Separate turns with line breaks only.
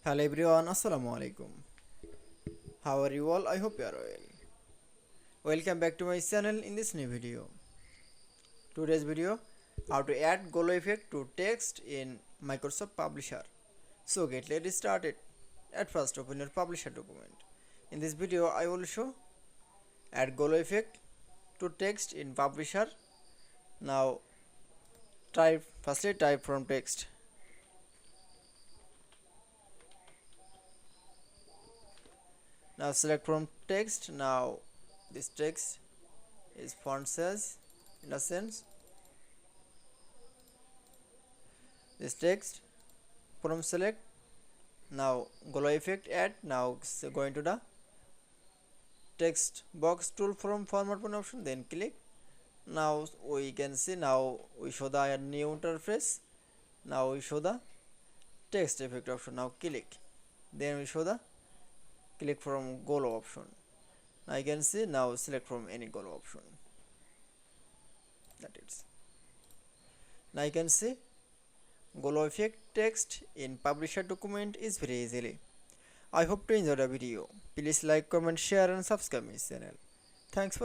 Hello everyone, Assalamu alaikum. How are you all? I hope you are well. Welcome back to my channel in this new video. Today's video, how to add glow effect to text in Microsoft Publisher. So let's start it. At first open your Publisher document. In this video I will show add glow effect to text in Publisher. Now firstly type from text. Now select from text. Now this text is font size in a sense. This text from select. Now glow effect add. Now going to the text box tool from format one option, then click. Now we can see, now we show the new interface. Now we show the text effect option. Now click, then we show the click from glow option. Now you can see, now select from any glow option. That is, now you can see glow effect text in publisher document is very easily. I hope to enjoy the video. Please like, comment, share and subscribe my channel. Thanks for